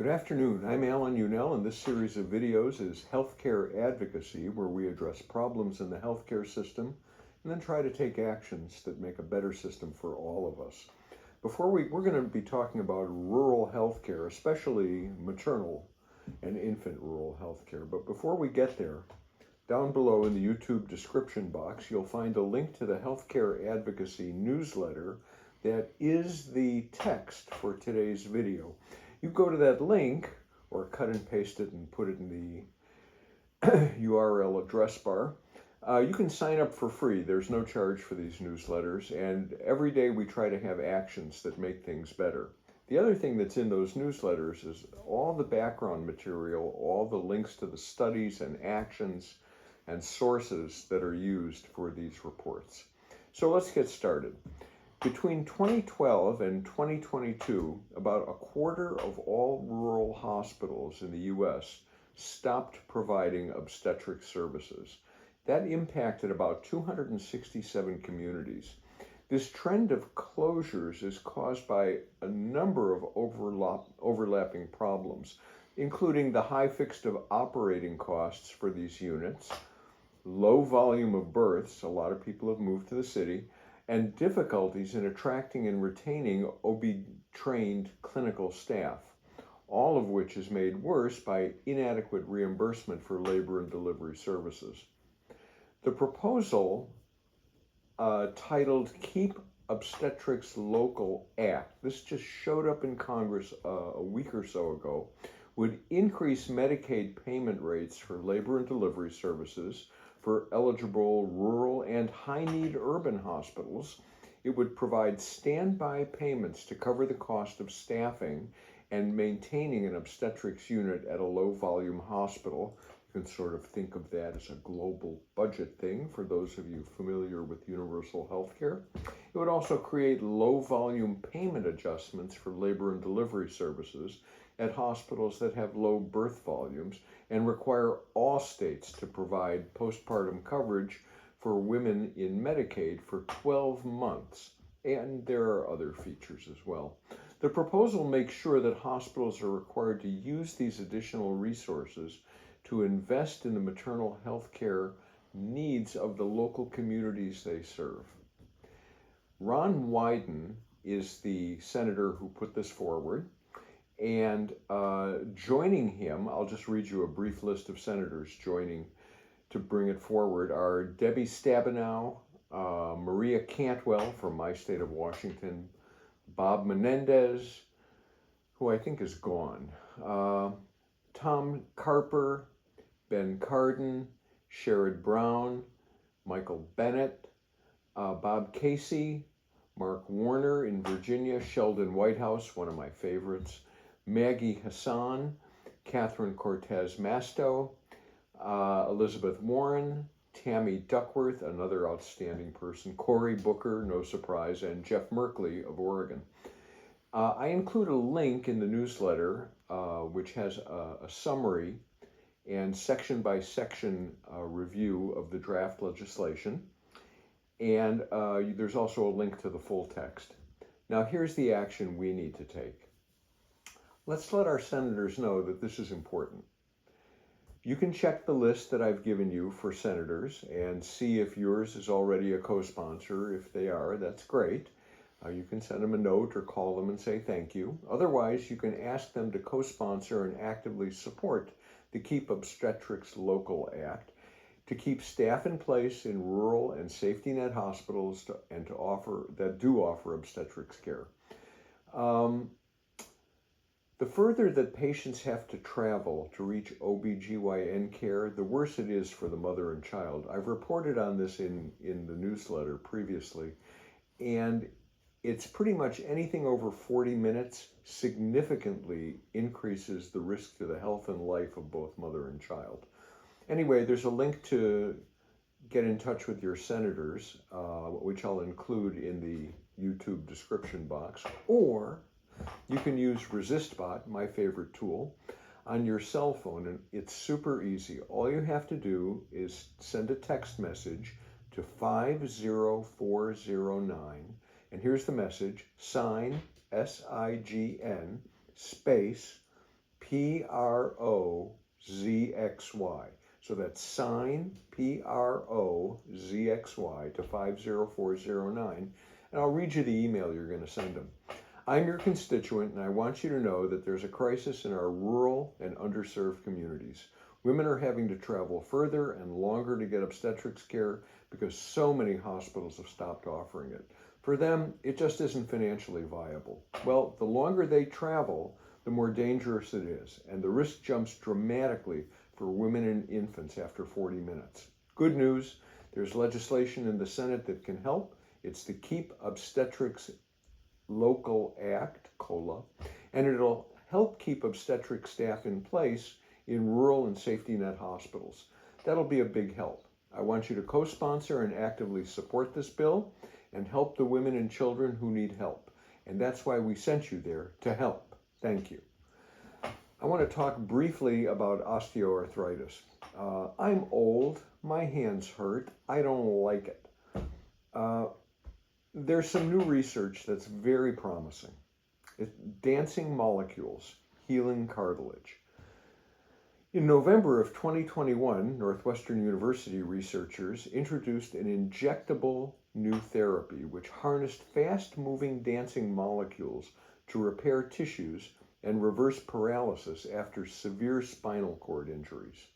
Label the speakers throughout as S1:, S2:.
S1: Good afternoon. I'm Alan Unell, and this series of videos is Healthcare Advocacy, where we address problems in the healthcare system and then try to take actions that make a better system for all of us. We're going to be talking about rural healthcare, especially maternal and infant rural healthcare. But before we get there, down below in the YouTube description box, you'll find a link to the Healthcare Advocacy newsletter that is the text for today's video. You go to that link, or cut and paste it and put it in the URL address bar. You can sign up for free. There's no charge for these newsletters, and every day we try to have actions that make things better. The other thing that's in those newsletters is all the background material, all the links to the studies and actions and sources that are used for these reports. So let's get started. Between 2012 and 2022, about a quarter of all rural hospitals in the U.S. stopped providing obstetric services. That impacted about 267 communities. This trend of closures is caused by a number of overlapping problems, including the high fixed operating costs for these units, low volume of births, a lot of people have moved to the city, and difficulties in attracting and retaining OB-trained clinical staff, all of which is made worse by inadequate reimbursement for labor and delivery services. The proposal, titled Keep Obstetrics Local Act, this just showed up in Congress a week or so ago, would increase Medicaid payment rates for labor and delivery services for eligible rural and high-need urban hospitals. It would provide standby payments to cover the cost of staffing and maintaining an obstetrics unit at a low-volume hospital. You can sort of think of that as a global budget thing for those of you familiar with universal health care. It would also create low-volume payment adjustments for labor and delivery services at hospitals that have low birth volumes and require all states to provide postpartum coverage for women in Medicaid for 12 months. And there are other features as well. The proposal makes sure that hospitals are required to use these additional resources to invest in the maternal health care needs of the local communities they serve. Ron Wyden is the senator who put this forward. And joining him, I'll just read you a brief list of senators joining to bring it forward, are Debbie Stabenow, Maria Cantwell from my state of Washington, Bob Menendez, who I think is gone, Tom Carper, Ben Cardin, Sherrod Brown, Michael Bennett, Bob Casey, Mark Warner in Virginia, Sheldon Whitehouse, one of my favorites, Maggie Hassan, Catherine Cortez Masto, Elizabeth Warren, Tammy Duckworth, another outstanding person, Cory Booker, no surprise, and Jeff Merkley of Oregon. I include a link in the newsletter which has a summary and section-by-section review of the draft legislation, and there's also a link to the full text. Now here's the action we need to take. Let's let our senators know that this is important. You can check the list that I've given you for senators and see if yours is already a co-sponsor. If they are, that's great. You can send them a note or call them and say thank you. Otherwise, you can ask them to co-sponsor and actively support the Keep Obstetrics Local Act to keep staff in place in rural and safety net hospitals that do offer obstetrics care. The further that patients have to travel to reach OB/GYN care, the worse it is for the mother and child. I've reported on this in the newsletter previously, and it's pretty much anything over 40 minutes significantly increases the risk to the health and life of both mother and child. Anyway, there's a link to get in touch with your senators, which I'll include in the YouTube description box, or you can use ResistBot, my favorite tool, on your cell phone, and it's super easy. All you have to do is send a text message to 50409, and here's the message: sign, SIGN, space, PROZXY. So that's SIGN PROZXY to 50409. And I'll read you the email you're going to send them. I'm your constituent, and I want you to know that there's a crisis in our rural and underserved communities. Women are having to travel further and longer to get obstetrics care because so many hospitals have stopped offering it. For them, it just isn't financially viable. Well, the longer they travel, the more dangerous it is, and the risk jumps dramatically for women and infants after 40 minutes. Good news, there's legislation in the Senate that can help. It's the Keep Obstetrics Local Act, COLA, and it'll help keep obstetric staff in place in rural and safety net hospitals. That'll be a big help. I want you to co-sponsor and actively support this bill and help the women and children who need help. And that's why we sent you there, to help. Thank you. I want to talk briefly about osteoarthritis. I'm old, my hands hurt, I don't like it. There's some new research that's very promising. It's dancing molecules, healing cartilage. In November of 2021, Northwestern University researchers introduced an injectable new therapy which harnessed fast-moving dancing molecules to repair tissues and reverse paralysis after severe spinal cord injuries.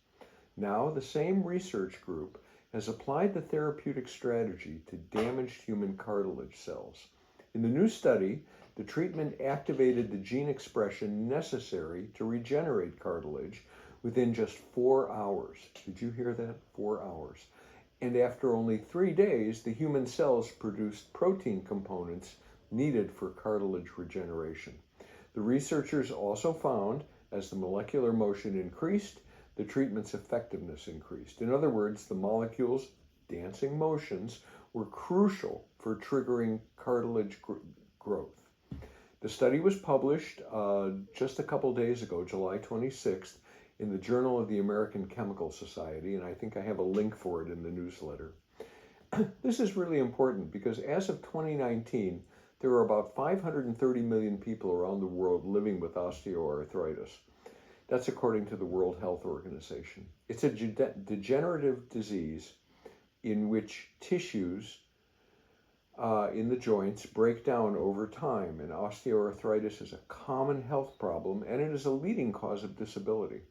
S1: Now, the same research group has applied the therapeutic strategy to damaged human cartilage cells. In the new study, the treatment activated the gene expression necessary to regenerate cartilage within just 4 hours. Did you hear that? 4 hours. And after only 3 days, the human cells produced protein components needed for cartilage regeneration. The researchers also found, as the molecular motion increased, the treatment's effectiveness increased. In other words, the molecules' dancing motions were crucial for triggering cartilage growth. The study was published just a couple days ago, July 26th, in the Journal of the American Chemical Society, and I think I have a link for it in the newsletter. This is really important because as of 2019, there are about 530 million people around the world living with osteoarthritis. That's according to the World Health Organization. It's a degenerative disease in which tissues in the joints break down over time, and osteoarthritis is a common health problem, and it is a leading cause of disability.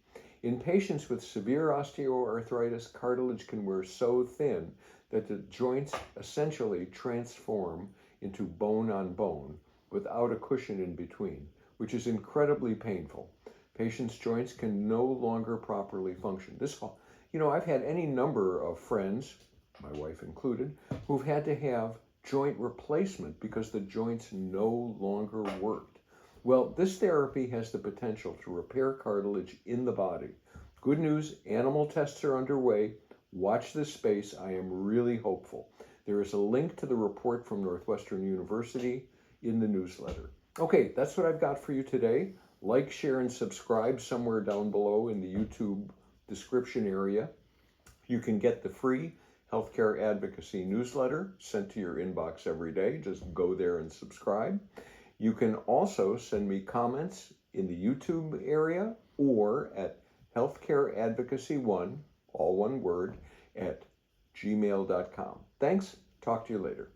S1: In patients with severe osteoarthritis, cartilage can wear so thin that the joints essentially transform into bone on bone without a cushion in between, which is incredibly painful. Patients' joints can no longer properly function. I've had any number of friends, my wife included, who've had to have joint replacement because the joints no longer worked. Well, this therapy has the potential to repair cartilage in the body. Good news, animal tests are underway. Watch this space. I am really hopeful. There is a link to the report from Northwestern University in the newsletter. Okay, that's what I've got for you today. Like, share, and subscribe somewhere down below in the YouTube description area. You can get the free Healthcare Advocacy newsletter sent to your inbox every day. Just go there and subscribe. You can also send me comments in the YouTube area or at healthcareadvocacy1, all one word, at gmail.com. Thanks. Talk to you later.